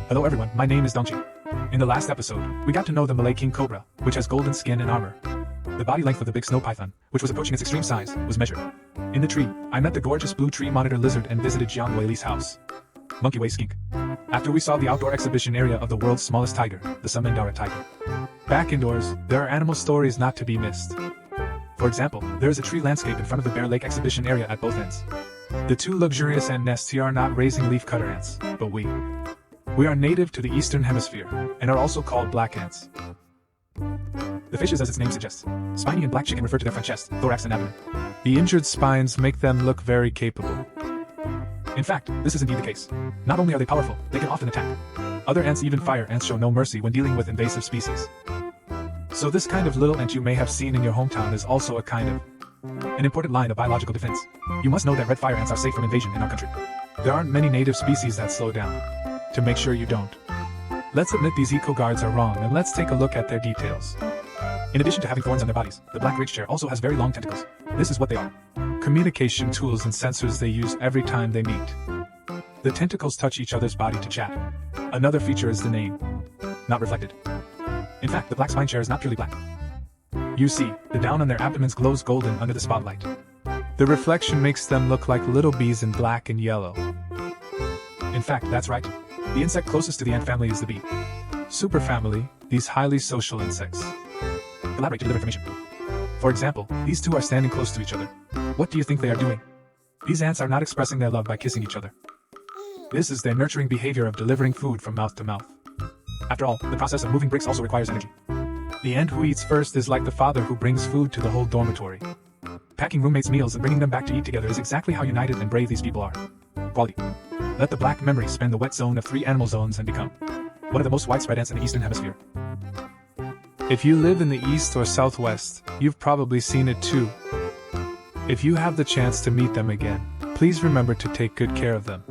Hello everyone, my name is Dongji. In the last episode, we got to know the Malay king cobra, which has golden skin and armor. The body length of the big snow python, which was approaching its extreme size, was measured. In the tree, I met the gorgeous blue tree monitor lizard and visited Jiang Weili's house. Monkey Wei skink. After we saw the outdoor exhibition area of the world's smallest tiger, the Samandara tiger. Back indoors, there are animal stories not to be missed. For example, there is a tree landscape in front of the Bear Lake exhibition area at both ends. The two luxurious ant nests here are not raising leafcutter ants, but we are native to the Eastern Hemisphere, and are also called black ants. The fishes, as its name suggests, spiny and black chicken, refer to their front chest, thorax and abdomen. The injured spines make them look very capable. In fact, this is indeed the case. Not only are they powerful, they can often attack. Other ants, even fire ants, show no mercy when dealing with invasive species. So this kind of little ant you may have seen in your hometown is also a kind of an important line of biological defense. You must know that red fire ants are safe from invasion in our country. There aren't many native species that slow down. To make sure you don't. Let's admit these eco-guards are wrong, and let's take a look at their details. In addition to having thorns on their bodies, the black ridge chair also has very long tentacles. This is what they are. Communication tools and sensors they use every time they meet. The tentacles touch each other's body to chat. Another feature is the name. Not reflected. In fact, the black spine chair is not purely black. You see, the down on their abdomens glows golden under the spotlight. The reflection makes them look like little bees in black and yellow. In fact, that's right. The insect closest to the ant family is the bee. Superfamily, these highly social insects. Elaborate to deliver information. For example, these two are standing close to each other. What do you think they are doing? These ants are not expressing their love by kissing each other. This is their nurturing behavior of delivering food from mouth to mouth. After all, the process of moving bricks also requires energy. The ant who eats first is like the father who brings food to the whole dormitory. Packing roommates' meals and bringing them back to eat together is exactly how united and brave these people are. Quality. Let the black memory spend the wet zone of 3 animal zones and become one of the most widespread ants in the Eastern Hemisphere. If you live in the East or Southwest, you've probably seen it too. If you have the chance to meet them again, please remember to take good care of them.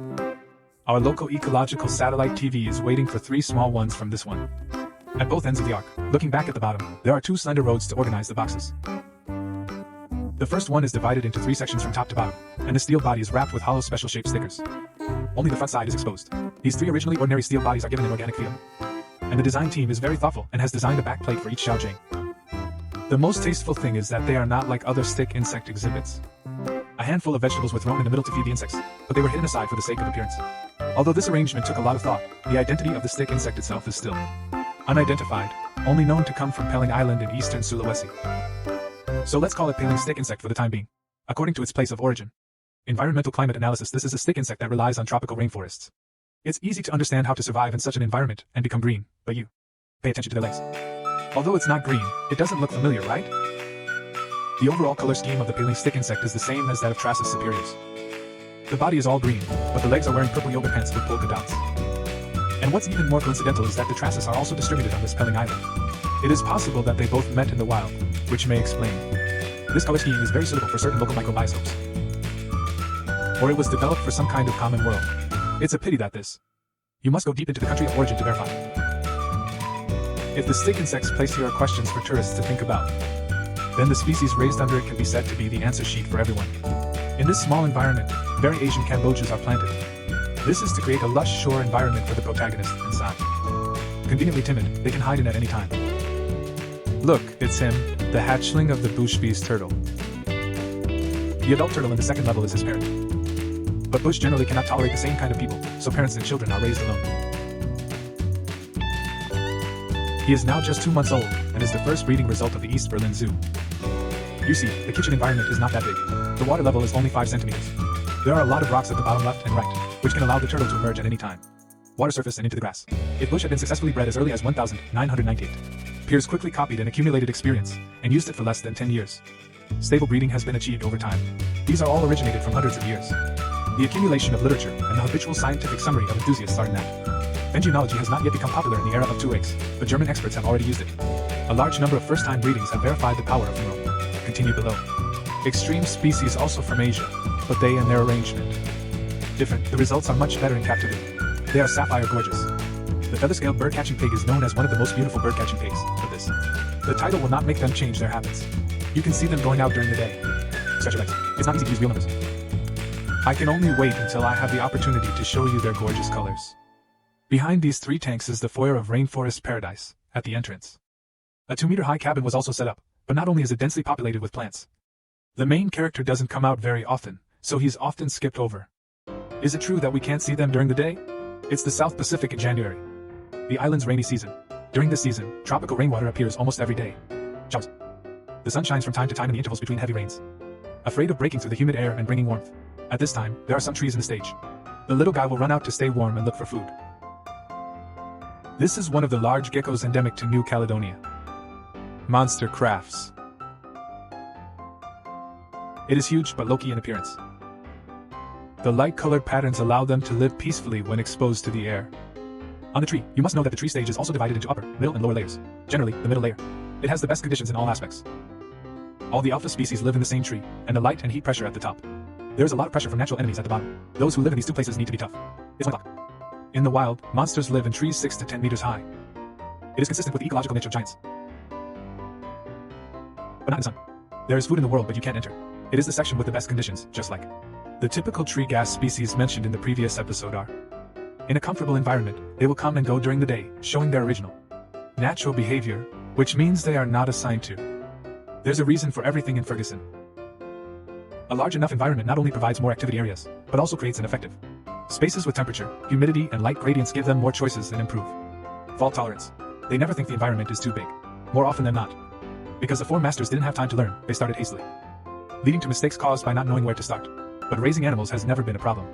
Our local ecological satellite TV is waiting for 3 small ones from this one. At both ends of the arc, looking back at the bottom, there are 2 slender roads to organize the boxes. The first one is divided into 3 sections from top to bottom, and the steel body is wrapped with hollow special-shaped stickers. Only the front side is exposed. These 3 originally ordinary steel bodies are given an organic feel. And the design team is very thoughtful and has designed a backplate for each Xiaojing. The most tasteful thing is that they are not like other stick insect exhibits. A handful of vegetables were thrown in the middle to feed the insects, but they were hidden aside for the sake of appearance. Although this arrangement took a lot of thought, the identity of the stick insect itself is still unidentified, only known to come from Peling Island in eastern Sulawesi. So let's call it Peling stick insect for the time being, according to its place of origin. Environmental climate analysis. This is a stick insect that relies on tropical rainforests. It's easy to understand how to survive in such an environment and become green, but you pay attention to their legs. Although it's not green, it doesn't look familiar, right? The overall color scheme of the Peling stick insect is the same as that of Trassus superiors. The body is all green, but the legs are wearing purple yoga pants with polka dots. And what's even more coincidental is that the Trassus are also distributed on this Peling Island. It is possible that they both met in the wild, which may explain. This color scheme is very suitable for certain local microbiosopes. Or it was developed for some kind of common world. It's a pity that this. You must go deep into the country of origin to verify. If the stick insects placed here are questions for tourists to think about, then the species raised under it can be said to be the answer sheet for everyone. In this small environment, very Asian Cambodias are planted. This is to create a lush shore environment for the protagonist inside. Conveniently timid, they can hide in at any time. Look, it's him, the hatchling of the bush bee's turtle. The adult turtle in the second level is his parent. But bush generally cannot tolerate the same kind of people, so parents and children are raised alone. He is now just 2 months old, and is the first breeding result of the East Berlin Zoo. You see, the kitchen environment is not that big. The water level is only 5 centimeters. There are a lot of rocks at the bottom left and right, which can allow the turtle to emerge at any time. Water surface and into the grass. If bush had been successfully bred as early as 1998, peers quickly copied and accumulated experience, and used it for less than 10 years. Stable breeding has been achieved over time. These are all originated from hundreds of years. The accumulation of literature and the habitual scientific summary of enthusiasts are innate. Engenology has not yet become popular in the era of 2X, but German experts have already used it. A large number of first-time breedings have verified the power of neuro. Continue below. Extreme species also from Asia, but they and their arrangement different. The results are much better in captivity. They are sapphire gorgeous. The feather-scaled bird-catching pig is known as one of the most beautiful bird-catching pigs for this. The title will not make them change their habits. You can see them going out during the day. Stretch your legs. It's not easy to use wheel numbers. I can only wait until I have the opportunity to show you their gorgeous colors. Behind these 3 tanks is the foyer of Rainforest Paradise, at the entrance. A 2-meter-high cabin was also set up, but not only is it densely populated with plants. The main character doesn't come out very often, so he's often skipped over. Is it true that we can't see them during the day? It's the South Pacific in January, the island's rainy season. During this season, tropical rainwater appears almost every day. Jobs. The sun shines from time to time in the intervals between heavy rains. Afraid of breaking through the humid air and bringing warmth. At this time, there are some trees in the stage. The little guy will run out to stay warm and look for food. This is one of the large geckos endemic to New Caledonia. Monster crafts. It is huge but low-key in appearance. The light-colored patterns allow them to live peacefully when exposed to the air. On the tree, you must know that the tree stage is also divided into upper, middle, and lower layers. Generally, the middle layer. It has the best conditions in all aspects. All the alpha species live in the same tree, and the light and heat pressure at the top. There is a lot of pressure from natural enemies at the bottom. Those who live in these 2 places need to be tough. It's one block. In the wild, monsters live in trees 6 to 10 meters high. It is consistent with the ecological niche of giants. But not in the sun. There is food in the world, but you can't enter. It is the section with the best conditions, just like the typical tree gas species mentioned in the previous episode are. In a comfortable environment, they will come and go during the day, showing their original natural behavior, which means they are not assigned to. There's a reason for everything in Ferguson. A large enough environment not only provides more activity areas, but also creates an effective spaces with temperature, humidity, and light gradients give them more choices and improve fault tolerance. They never think the environment is too big. More often than not. Because the 4 masters didn't have time to learn, they started hastily, leading to mistakes caused by not knowing where to start. But raising animals has never been a problem.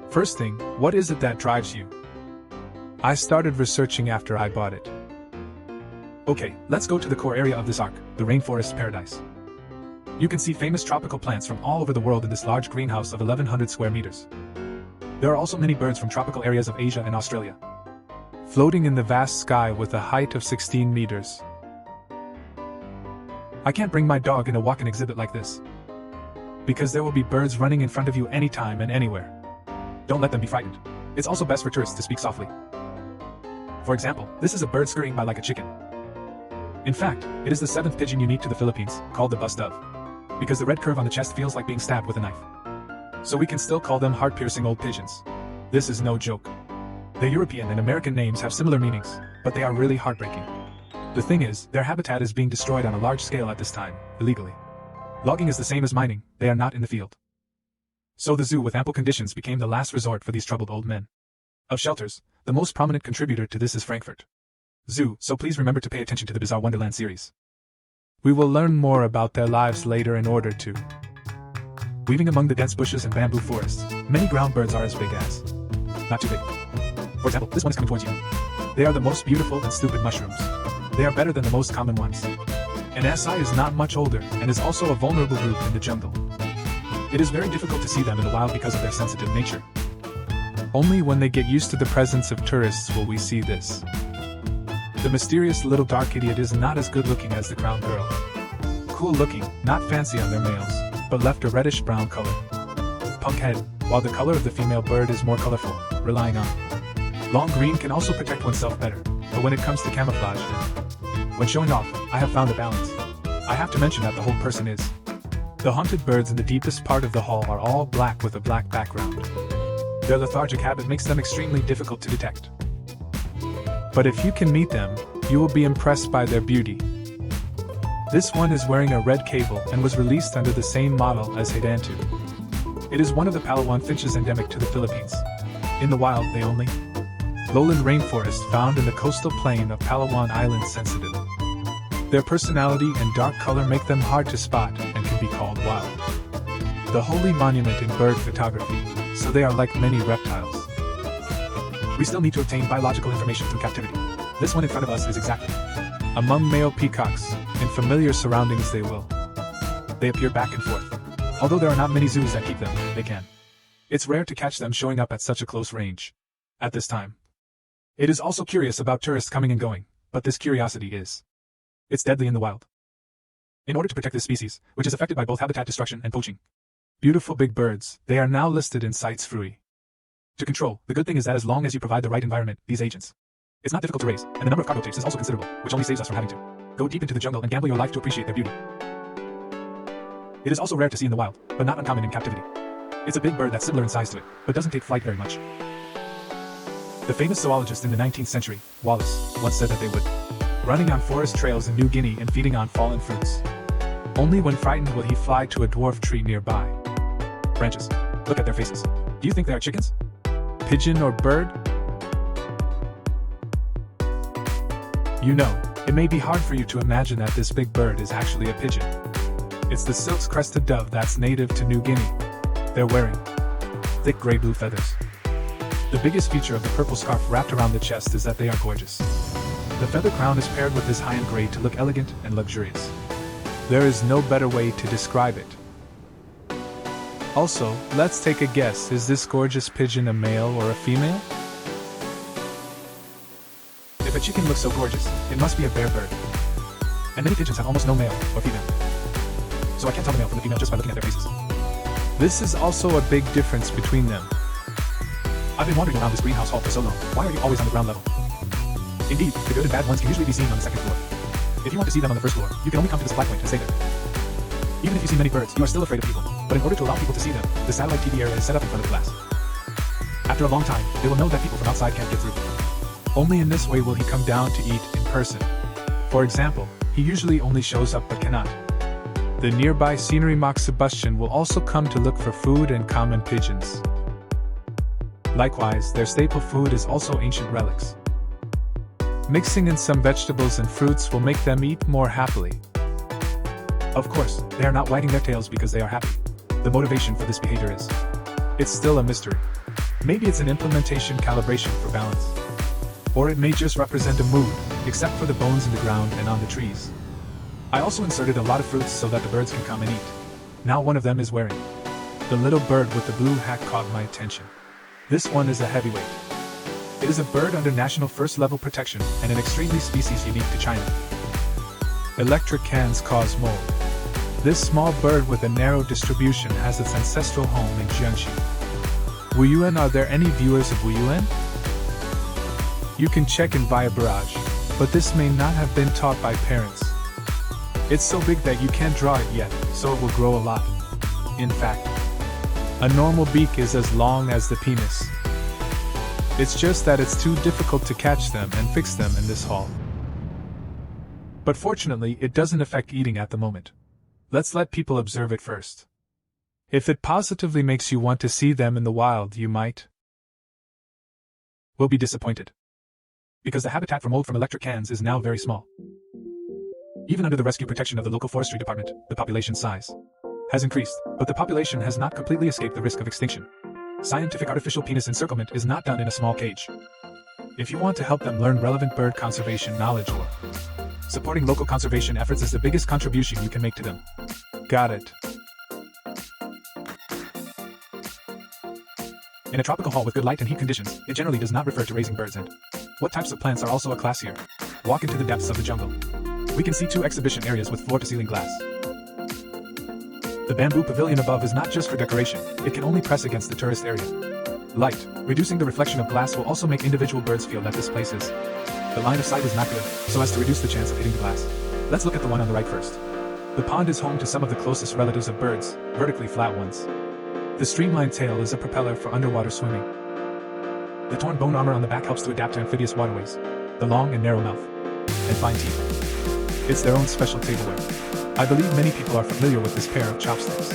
First thing, what is it that drives you? I started researching after I bought it. Okay, let's go to the core area of this ark, the Rainforest Paradise. You can see famous tropical plants from all over the world in this large greenhouse of 1,100 square meters. There are also many birds from tropical areas of Asia and Australia, floating in the vast sky with a height of 16 meters. I can't bring my dog in a walk-in exhibit like this, because there will be birds running in front of you anytime and anywhere. Don't let them be frightened. It's also best for tourists to speak softly. For example, this is a bird scurrying by like a chicken. In fact, it is the 7th pigeon unique to the Philippines, called the bus dove, because the red curve on the chest feels like being stabbed with a knife. So we can still call them heart-piercing old pigeons. This is no joke. The European and American names have similar meanings, but they are really heartbreaking. The thing is, their habitat is being destroyed on a large scale at this time, illegally. Logging is the same as mining, they are not in the field. So the zoo with ample conditions became the last resort for these troubled old men. Of shelters, the most prominent contributor to this is Frankfurt Zoo, so please remember to pay attention to the Bizarre Wonderland series. We will learn more about their lives later in order to. Weaving among the dense bushes and bamboo forests, many ground birds are as big as. Not too big. For example, this one is coming towards you. They are the most beautiful and stupid mushrooms. They are better than the most common ones. An SI is not much older, and is also a vulnerable group in the jungle. It is very difficult to see them in the wild because of their sensitive nature. Only when they get used to the presence of tourists will we see this. The mysterious little dark idiot is not as good looking as the crown girl. Cool looking, not fancy on their males, but left a reddish brown color. Punk head, while the color of the female bird is more colorful, relying on. Long green can also protect oneself better, but when it comes to camouflage, when showing off, I have found a balance. I have to mention that the whole person is. The haunted birds in the deepest part of the hall are all black with a black background. Their lethargic habit makes them extremely difficult to detect. But if you can meet them, you will be impressed by their beauty. This one is wearing a red cable and was released under the same model as Hidantu. It is one of the Palawan finches endemic to the Philippines. In the wild, they only lowland rainforest found in the coastal plain of Palawan Island sensitive. Their personality and dark color make them hard to spot and can be called wild. The holy monument in bird photography, so they are like many reptiles. We still need to obtain biological information through captivity. This one in front of us is exactly among male peacocks. In familiar surroundings they appear back and forth. Although there are not many zoos that keep them, they can. It's rare to catch them showing up at such a close range. At this time. It is also curious about tourists coming and going, but this curiosity is. It's deadly in the wild. In order to protect this species, which is affected by both habitat destruction and poaching. Beautiful big birds, they are now listed in CITES free. To control, the good thing is that as long as you provide the right environment, these agents. It's not difficult to raise, and the number of cargo tapes is also considerable, which only saves us from having to go deep into the jungle and gamble your life to appreciate their beauty. It is also rare to see in the wild, but not uncommon in captivity. It's a big bird that's similar in size to it, but doesn't take flight very much. The famous zoologist in the 19th century, Wallace, once said that they would, running on forest trails in New Guinea and feeding on fallen fruits. Only when frightened will he fly to a dwarf tree nearby. Branches. Look at their faces. Do you think they are chickens? Pigeon or bird? You know, it may be hard for you to imagine that this big bird is actually a pigeon. It's the silk-crested dove that's native to New Guinea. They're wearing thick gray-blue feathers. The biggest feature of the purple scarf wrapped around the chest is that they are gorgeous. The feather crown is paired with this high-end gray to look elegant and luxurious. There is no better way to describe it. Also, let's take a guess. Is this gorgeous pigeon a male or a female? If a chicken looks so gorgeous, it must be a bear bird. And many pigeons have almost no male or female. So I can't tell the male from the female just by looking at their faces. This is also a big difference between them. I've been wandering around this greenhouse hall for so long. Why are you always on the ground level? Indeed, the good and bad ones can usually be seen on the second floor. If you want to see them on the first floor, you can only come to this flat point and stay there. Even if you see many birds, you are still afraid of people. But in order to allow people to see them, the satellite TV area is set up in front of the glass. After a long time, they will know that people from outside can't get through. Only in this way will he come down to eat in person. For example, he usually only shows up but cannot. The nearby scenery mock Sebastian will also come to look for food and common pigeons. Likewise, their staple food is also ancient relics. Mixing in some vegetables and fruits will make them eat more happily. Of course, they are not wagging their tails because they are happy. The motivation for this behavior is. It's still a mystery. Maybe it's an implementation calibration for balance. Or it may just represent a mood, except for the bones in the ground and on the trees. I also inserted a lot of fruits so that the birds can come and eat. Now one of them is wearing. The little bird with the blue hat caught my attention. This one is a heavyweight. It is a bird under national first-level protection and an extremely species unique to China. Electric cans cause mold. This small bird with a narrow distribution has its ancestral home in Jiangxi. Wuyuan. Are there any viewers of Wuyuan? You can check in via barrage, but this may not have been taught by parents. It's so big that you can't draw it yet, so it will grow a lot. In fact, a normal beak is as long as the penis. It's just that it's too difficult to catch them and fix them in this hall. But fortunately, it doesn't affect eating at the moment. Let's let people observe it first. If it positively makes you want to see them in the wild, you will be disappointed. Because the habitat for mold from electric cans is now very small. Even under the rescue protection of the local forestry department, the population size has increased, but the population has not completely escaped the risk of extinction. Scientific artificial penis encirclement is not done in a small cage. If you want to help them learn relevant bird conservation knowledge or supporting local conservation efforts is the biggest contribution you can make to them. Got it. In a tropical hall with good light and heat conditions, it generally does not refer to raising birds and what types of plants are also a class here. Walk into the depths of the jungle. We can see 2 exhibition areas with floor-to-ceiling glass. The bamboo pavilion above is not just for decoration, it can only press against the tourist area. Light, reducing the reflection of glass will also make individual birds feel that this place is. The line of sight is not good, so as to reduce the chance of hitting the glass. Let's look at the one on the right first. The pond is home to some of the closest relatives of birds, vertically flat ones. The streamlined tail is a propeller for underwater swimming. The torn bone armor on the back helps to adapt to amphibious waterways. The long and narrow mouth. And fine teeth. It's their own special tableware. I believe many people are familiar with this pair of chopsticks.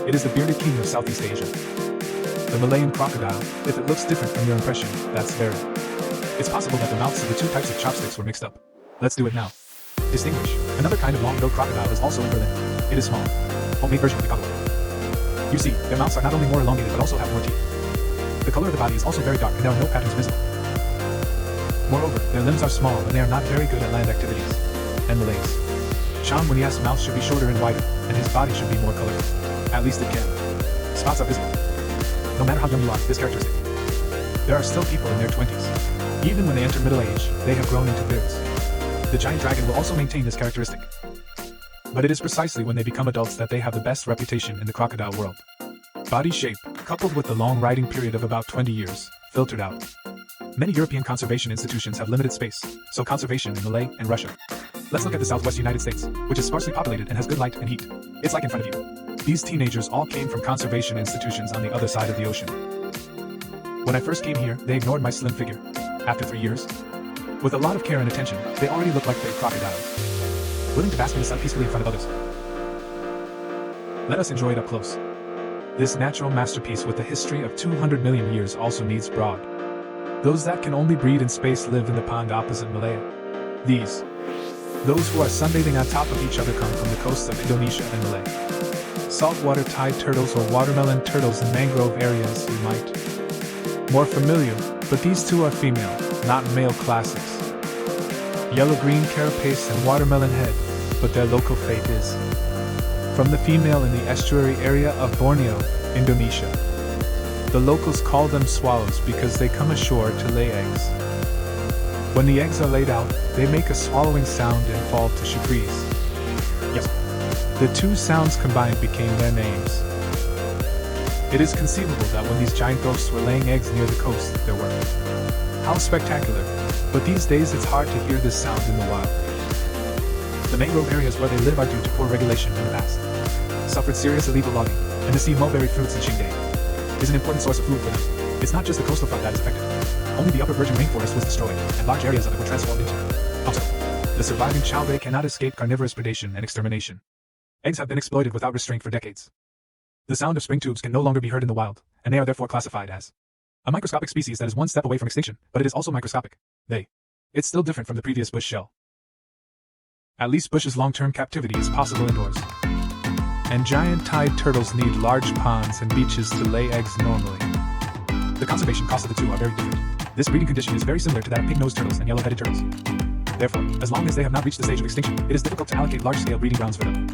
It is the bearded king of Southeast Asia. The Himalayan crocodile. If it looks different from your impression, that's very. It's possible that the mouths of the 2 types of chopsticks were mixed up. Let's do it now. Distinguish. Another kind of long-billed crocodile is also in Berlin. It is small. Homemade version of the cockroach. You see, their mouths are not only more elongated but also have more teeth. The color of the body is also very dark and there are no patterns visible. Moreover, their limbs are small and they are not very good at land activities. And Malays. Sean Winias's mouth should be shorter and wider, and his body should be more colorful. At least it can. Spots are visible. No matter how young you are, this characteristic. There are still people in their 20s. Even when they enter middle age, they have grown into beards. The giant dragon will also maintain this characteristic. But it is precisely when they become adults that they have the best reputation in the crocodile world. Body shape, coupled with the long riding period of about 20 years, filtered out. Many European conservation institutions have limited space, so conservation in Malay and Russia. Let's look at the southwest United States, which is sparsely populated and has good light and heat. It's like in front of you. These teenagers all came from conservation institutions on the other side of the ocean. When I first came here, they ignored my slim figure. After 3 years, with a lot of care and attention, they already look like they're crocodiles, willing to bask in the sun peacefully in front of others. Let us enjoy it up close. This natural masterpiece with a history of 200 million years also needs brood. Those that can only breed in space live in the pond opposite Malaya. Those who are sunbathing on top of each other come from the coasts of Indonesia and Malaya. Saltwater tide turtles or watermelon turtles in mangrove areas you might more familiar, but these two are female, not male classics. Yellow-green carapace and watermelon head, but their local fate is from the female in the estuary area of Borneo, Indonesia. The locals call them swallows because they come ashore to lay eggs. When the eggs are laid out, they make a swallowing sound and fall to shukris. Yes, the two sounds combined became their names. It is conceivable that when these giant ghosts were laying eggs near the coast, there were. How spectacular, but these days it's hard to hear this sound in the wild. The mangrove areas where they live are due to poor regulation in the past. Suffered serious illegal logging, and the sea mulberry fruits in Qingdao is an important source of food for them. It's not just the coastal front that is affected. Only the upper virgin rainforest was destroyed, and large areas of it were transformed into. Also, the surviving chow bay cannot escape carnivorous predation and extermination. Eggs have been exploited without restraint for decades. The sound of spring tubes can no longer be heard in the wild, and they are therefore classified as a microscopic species that is one step away from extinction, but it is also microscopic. It's still different from the previous bush shell. At least bush's long-term captivity is possible indoors. And giant tide turtles need large ponds and beaches to lay eggs normally. The conservation costs of the two are very different. This breeding condition is very similar to that of pig-nosed turtles and yellow-headed turtles. Therefore, as long as they have not reached the stage of extinction, it is difficult to allocate large-scale breeding grounds for them.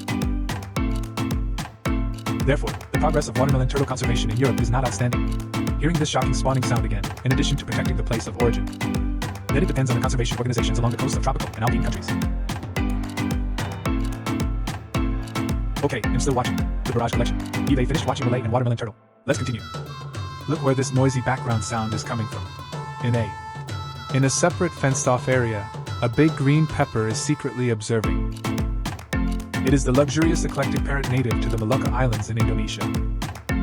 Therefore, the progress of watermelon turtle conservation in Europe is not outstanding. Hearing this shocking spawning sound again, in addition to protecting the place of origin, then it depends on the conservation organizations along the coasts of tropical and alpine countries. Okay, I'm still watching the Barrage Collection. They finished watching Malay and watermelon turtle. Let's continue. Look where this noisy background sound is coming from. In a separate fenced-off area, a big green pepper is secretly observing. It is the luxurious eclectic parrot native to the Molucca Islands in Indonesia.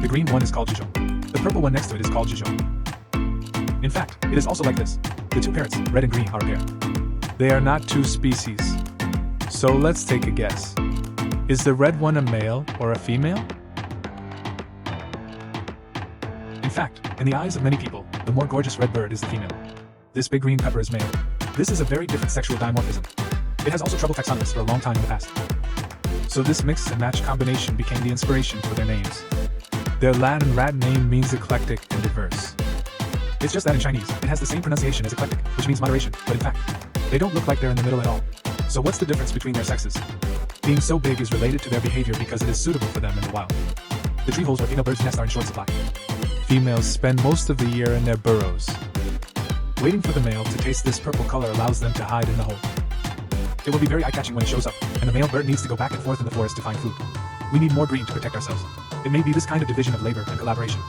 The green one is called jejong. The purple one next to it is called jejong. In fact, it is also like this. The two parrots, red and green, are a pair. They are not two species. So let's take a guess. Is the red one a male or a female? In fact, in the eyes of many people, the more gorgeous red bird is the female. This big green pepper is male. This is a very different sexual dimorphism. It has also troubled taxonomists for a long time in the past. So this mix and match combination became the inspiration for their names. Their Latin rat name means eclectic and diverse. It's just that in Chinese, it has the same pronunciation as eclectic, which means moderation, but in fact, they don't look like they're in the middle at all. So what's the difference between their sexes? Being so big is related to their behavior because it is suitable for them in the wild. The tree holes where female birds nest are in short supply. Females spend most of the year in their burrows. Waiting for the male to taste this purple color allows them to hide in the hole. It will be very eye-catching when it shows up, and the male bird needs to go back and forth in the forest to find food. We need more green to protect ourselves. It may be this kind of division of labor and collaboration.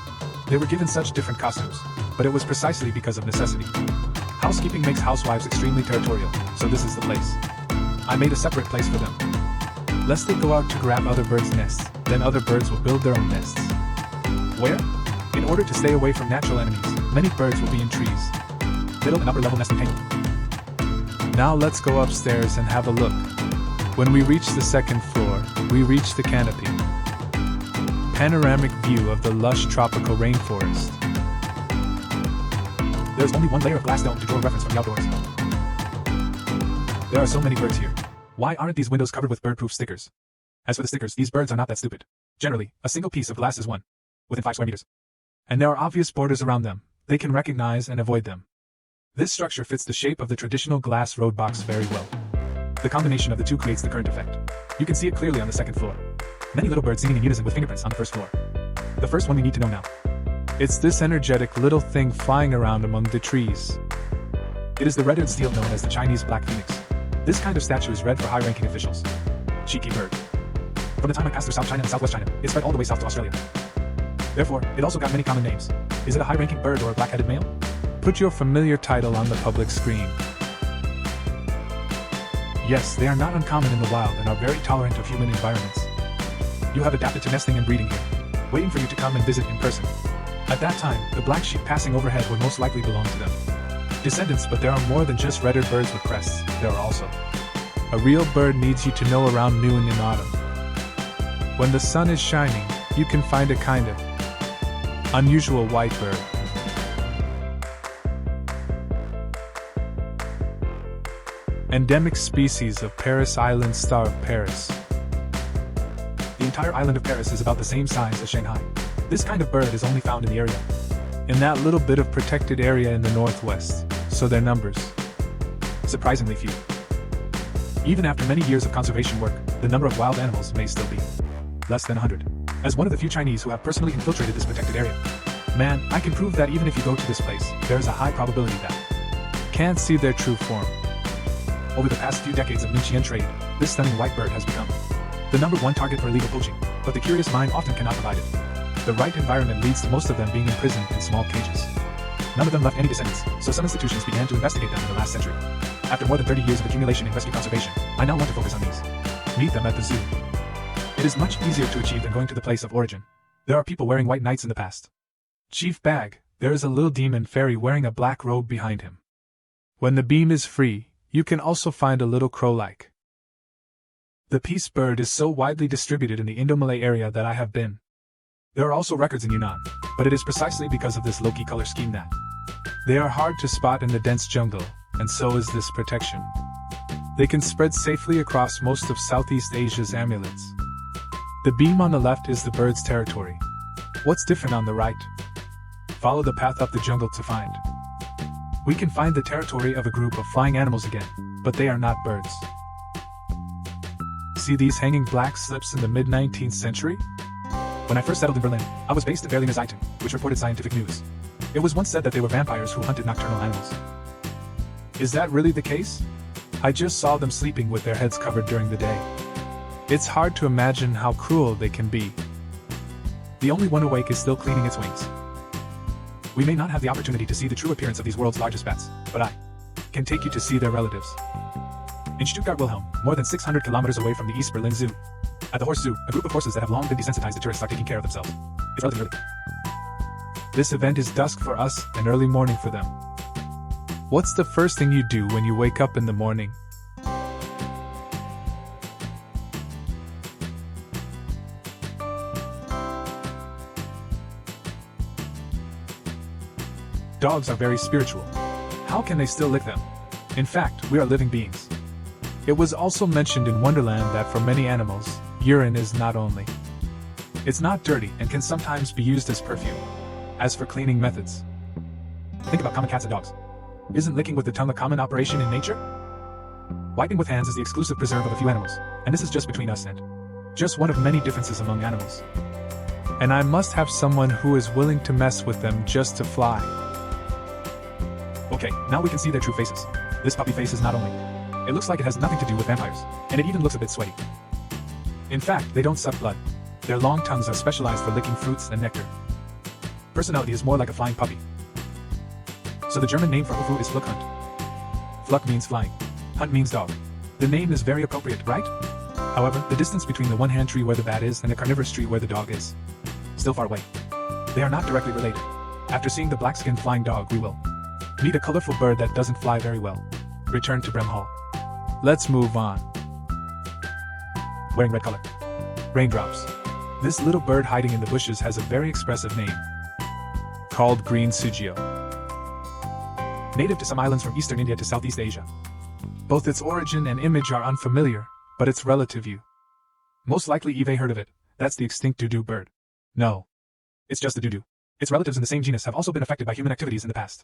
They were given such different costumes, but it was precisely because of necessity. Housekeeping makes housewives extremely territorial, so this is the place. I made a separate place for them. Lest they go out to grab other birds' nests, then other birds will build their own nests. Where? In order to stay away from natural enemies, many birds will be in trees. Middle and upper level nesting tangle. Now let's go upstairs and have a look. When we reach the second floor, we reach the canopy. Panoramic view of the lush tropical rainforest. There's only one layer of glass dome to draw reference from the outdoors. There are so many birds here. Why aren't these windows covered with bird-proof stickers? As for the stickers, these birds are not that stupid. Generally, a single piece of glass is one, within 5 square meters. And there are obvious borders around them. They can recognize and avoid them. This structure fits the shape of the traditional glass road box very well. The combination of the two creates the current effect. You can see it clearly on the second floor. Many little birds singing in unison with fingerprints on the first floor. The first one we need to know now. It's this energetic little thing flying around among the trees. It is the red-eared seal known as the Chinese black phoenix. This kind of statue is red for high-ranking officials. Cheeky bird. From the time I passed through South China and Southwest China, it spread all the way south to Australia. Therefore, it also got many common names. Is it a high-ranking bird or a black-headed male? Put your familiar title on the public screen. Yes, they are not uncommon in the wild and are very tolerant of human environments. You have adapted to nesting and breeding here, waiting for you to come and visit in person. At that time, the black sheep passing overhead would most likely belong to them. Descendants, but there are more than just red-eared birds with crests. There are also. A real bird needs you to know around noon in autumn. When the sun is shining, you can find a kind of unusual white bird. Endemic species of Paris Island star of Paris. The entire island of Paris is about the same size as Shanghai. This kind of bird is only found in the area, in that little bit of protected area in the northwest, so their numbers surprisingly few. Even after many years of conservation work, the number of wild animals may still be less than 100. As one of the few Chinese who have personally infiltrated this protected area, man, I can prove that even if you go to this place, there is a high probability that can't see their true form. Over the past few decades of Ningqian trade, this stunning white bird has become the number one target for illegal poaching, but the curious mind often cannot provide it. The right environment leads to most of them being imprisoned in small cages. None of them left any descendants, so some institutions began to investigate them in the last century. After more than 30 years of accumulation in rescue conservation, I now want to focus on these. Meet them at the zoo. It is much easier to achieve than going to the place of origin. There are people wearing white knights in the past. Chief Bag, there is a little demon fairy wearing a black robe behind him. When the beam is free, you can also find a little crow-like. The peace bird is so widely distributed in the Indo-Malay area that I have been. There are also records in Yunnan, but it is precisely because of this low-key color scheme that they are hard to spot in the dense jungle, and so is this protection. They can spread safely across most of Southeast Asia's amulets. The beam on the left is the bird's territory. What's different on the right? Follow the path up the jungle to find. We can find the territory of a group of flying animals again, but they are not birds. See these hanging black slips in the mid-19th century? When I first settled in Berlin, I was based at Berliner Zeitung, which reported scientific news. It was once said that they were vampires who hunted nocturnal animals. Is that really the case? I just saw them sleeping with their heads covered during the day. It's hard to imagine how cruel they can be. The only one awake is still cleaning its wings. We may not have the opportunity to see the true appearance of these world's largest bats, but I can take you to see their relatives. In Stuttgart-Wilhelm, more than 600 kilometers away from the East Berlin Zoo, at the Horse Zoo, a group of horses that have long been desensitized to tourists are taking care of themselves. It's relatively early. This event is dusk for us and early morning for them. What's the first thing you do when you wake up in the morning? Dogs are very spiritual. How can they still lick them? In fact, we are living beings. It was also mentioned in Wonderland that for many animals, urine is not only. It's not dirty and can sometimes be used as perfume. As for cleaning methods, think about common cats and dogs. Isn't licking with the tongue a common operation in nature? Wiping with hands is the exclusive preserve of a few animals, and this is just between us and just one of many differences among animals. And I must have someone who is willing to mess with them just to fly. Okay, now we can see their true faces. This puppy face is not only. It looks like it has nothing to do with vampires, and it even looks a bit sweaty. In fact, they don't suck blood. Their long tongues are specialized for licking fruits and nectar. Personality is more like a flying puppy. So the German name for Hufu is Fluckhund. Fluck means flying. Hunt means dog. The name is very appropriate, right? However, the distance between the one-hand tree where the bat is and the carnivorous tree where the dog is still far away. They are not directly related. After seeing the black-skinned flying dog, we will meet a colorful bird that doesn't fly very well. Return to Brehm Hall. Let's move on. Wearing red color. Raindrops. This little bird hiding in the bushes has a very expressive name, called green sugio. Native to some islands from eastern India to Southeast Asia. Both its origin and image are unfamiliar, but its relative view. Most likely you've heard of it. That's the extinct doo-doo bird. No. It's just the doo-doo. Its relatives in the same genus have also been affected by human activities in the past.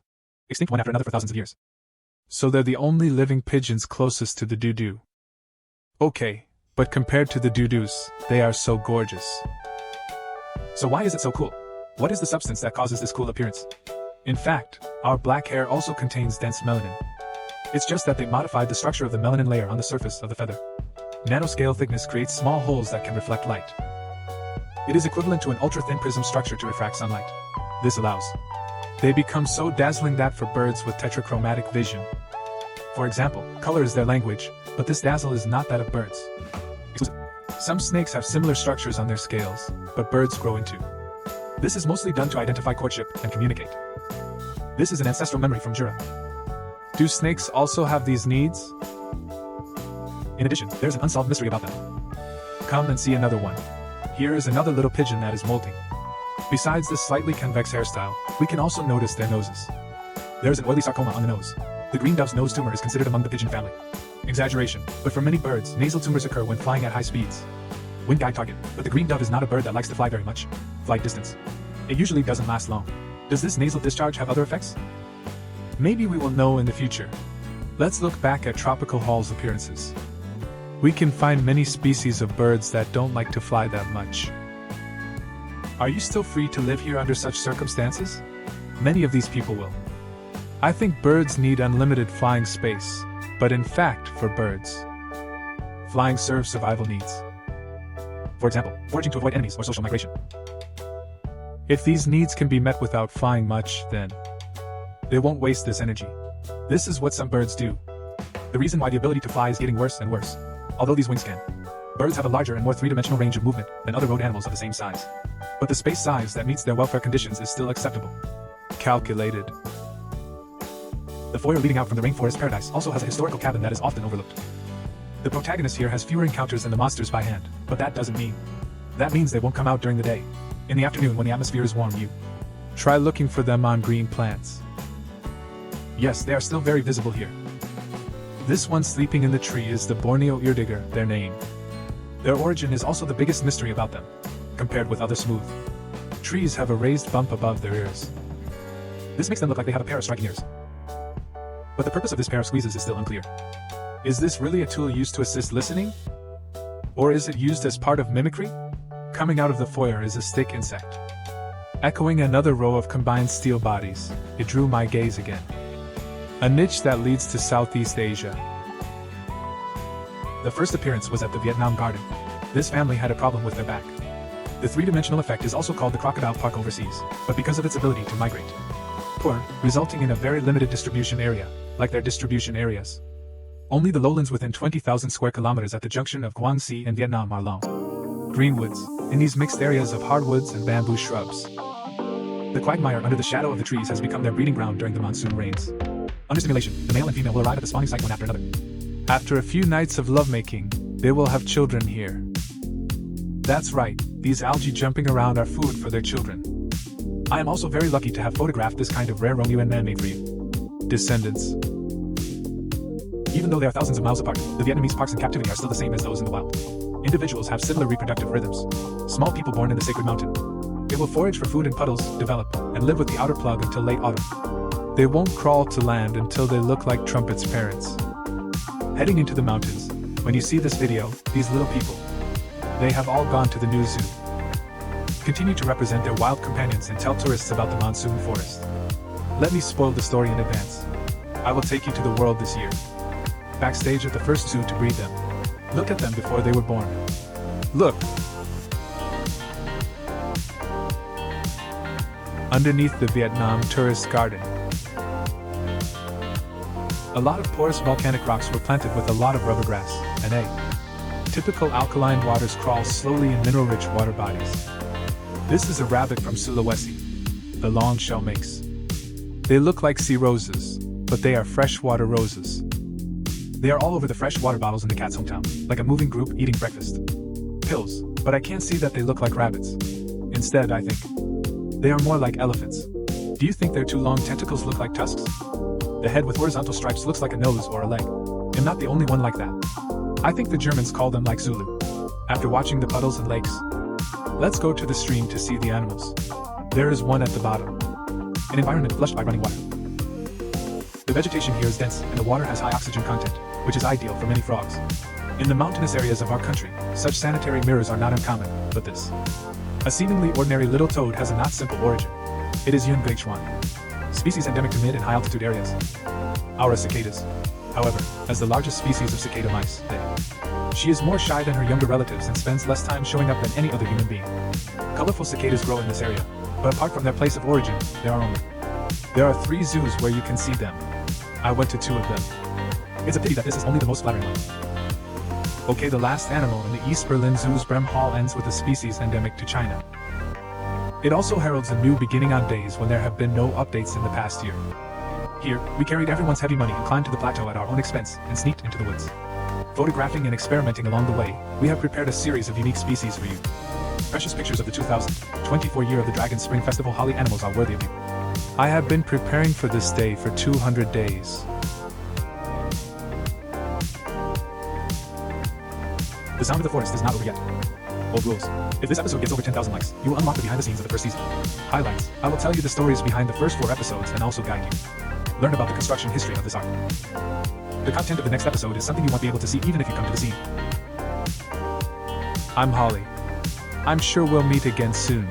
Extinct one after another for thousands of years. So they're the only living pigeons closest to the doo-doo. Okay, but compared to the doo-doos, they are so gorgeous. So why is it so cool? What is the substance that causes this cool appearance? In fact, our black hair also contains dense melanin. It's just that they modified the structure of the melanin layer on the surface of the feather. Nanoscale thickness creates small holes that can reflect light. It is equivalent to an ultra-thin prism structure to refract sunlight. This allows they become so dazzling that for birds with tetrachromatic vision. For example, color is their language, but this dazzle is not that of birds. Some snakes have similar structures on their scales, but birds grow into This is mostly done to identify courtship and communicate. This is an ancestral memory from Jura. Do snakes also have these needs? In addition, there's an unsolved mystery about them. Come and see another one. Here is another little pigeon that is molting. Besides this slightly convex hairstyle, we can also notice their noses. There's an oily sarcoma on the nose. The green dove's nose tumor is considered among the pigeon family. Exaggeration, but for many birds, nasal tumors occur when flying at high speeds. Wind guide target, but the green dove is not a bird that likes to fly very much. Flight distance. It usually doesn't last long. Does this nasal discharge have other effects? Maybe we will know in the future. Let's look back at tropical Hall's appearances. We can find many species of birds that don't like to fly that much. Are you still free to live here under such circumstances? Many of these people will. I think birds need unlimited flying space, but in fact, for birds, flying serves survival needs. For example, foraging to avoid enemies or social migration. If these needs can be met without flying much, then they won't waste this energy. This is what some birds do. The reason why the ability to fly is getting worse and worse. Although these wings can. Birds have a larger and more three-dimensional range of movement than other road animals of the same size. But the space size that meets their welfare conditions is still acceptable. Calculated. The foyer leading out from the rainforest paradise also has a historical cabin that is often overlooked. The protagonist here has fewer encounters than the monsters by hand, but that doesn't mean. That means they won't come out during the day. In the afternoon when the atmosphere is warm, you try looking for them on green plants. Yes, they are still very visible here. This one sleeping in the tree is the Borneo eardigger, their name. Their origin is also the biggest mystery about them, compared with other smooth trees have a raised bump above their ears. This makes them look like they have a pair of striking ears. But the purpose of this pair of squeezes is still unclear. Is this really a tool used to assist listening? Or is it used as part of mimicry? Coming out of the foyer is a stick insect. Echoing another row of combined steel bodies, it drew my gaze again. A niche that leads to Southeast Asia. The first appearance was at the Vietnam Garden. This family had a problem with their back. The three-dimensional effect is also called the crocodile park overseas, but because of its ability to migrate. Poor, resulting in a very limited distribution area, like their distribution areas. Only the lowlands within 20,000 square kilometers at the junction of Guangxi and Vietnam are long. Greenwoods, in these mixed areas of hardwoods and bamboo shrubs. The quagmire under the shadow of the trees has become their breeding ground during the monsoon rains. Under stimulation, the male and female will arrive at the spawning site one after another. After a few nights of lovemaking, they will have children here. That's right, these algae jumping around are food for their children. I am also very lucky to have photographed this kind of rare Romeo and man made for you. Descendants. Even though they are thousands of miles apart, the Vietnamese parks in captivity are still the same as those in the wild. Individuals have similar reproductive rhythms. Small people born in the sacred mountain. They will forage for food in puddles, develop, and live with the outer plug until late autumn. They won't crawl to land until they look like Trumpet's parents. Heading into the mountains, when you see this video, these little people, they have all gone to the new zoo. Continue to represent their wild companions and tell tourists about the monsoon forest. Let me spoil the story in advance. I will take you to the world this year. Backstage at the first zoo to breed them. Look at them before they were born. Look! Underneath the Vietnam tourist garden. A lot of porous volcanic rocks were planted with a lot of rubber grass, and typical alkaline waters crawl slowly in mineral-rich water bodies. This is a rabbit from Sulawesi, the long shell makes. They look like sea roses, but they are freshwater roses. They are all over the fresh water bottles in the cat's hometown, like a moving group eating breakfast. Pills, but I can't see that they look like rabbits. Instead, I think they are more like elephants. Do you think their two long tentacles look like tusks? The head with horizontal stripes looks like a nose or a leg. I'm not the only one like that. I think the Germans call them like Zulu. After watching the puddles and lakes, let's go to the stream to see the animals. There is one at the bottom. An environment flushed by running water. The vegetation here is dense and the water has high oxygen content, which is ideal for many frogs. In the mountainous areas of our country, such sanitary mirrors are not uncommon, but this. A seemingly ordinary little toad has a not simple origin. It is Yun Beichuan. Species endemic to mid and high altitude areas. Our cicadas. However, as the largest species of cicada mice, she is more shy than her younger relatives and spends less time showing up than any other human being. Colorful cicadas grow in this area, but apart from their place of origin, there are 3 zoos where you can see them. I went to 2 of them. It's a pity that this is only the most flattering one. Okay, the last animal in the East Berlin Zoo's Brehm Hall ends with a species endemic to China. It also heralds a new beginning on days when there have been no updates in the past year. Here, we carried everyone's heavy money and climbed to the plateau at our own expense and sneaked into the woods. Photographing and experimenting along the way, we have prepared a series of unique species for you. Precious pictures of the 2024 year of the Dragon Spring Festival Holly animals are worthy of you. I have been preparing for this day for 200 days. The sound of the forest is not over yet. Old rules. If this episode gets over 10,000 likes, you will unlock the behind the scenes of the first season. Highlights. I will tell you the stories behind the first 4 episodes and also guide you. Learn about the construction history of this art. The content of the next episode is something you won't be able to see even if you come to the scene. I'm Holly. I'm sure we'll meet again soon.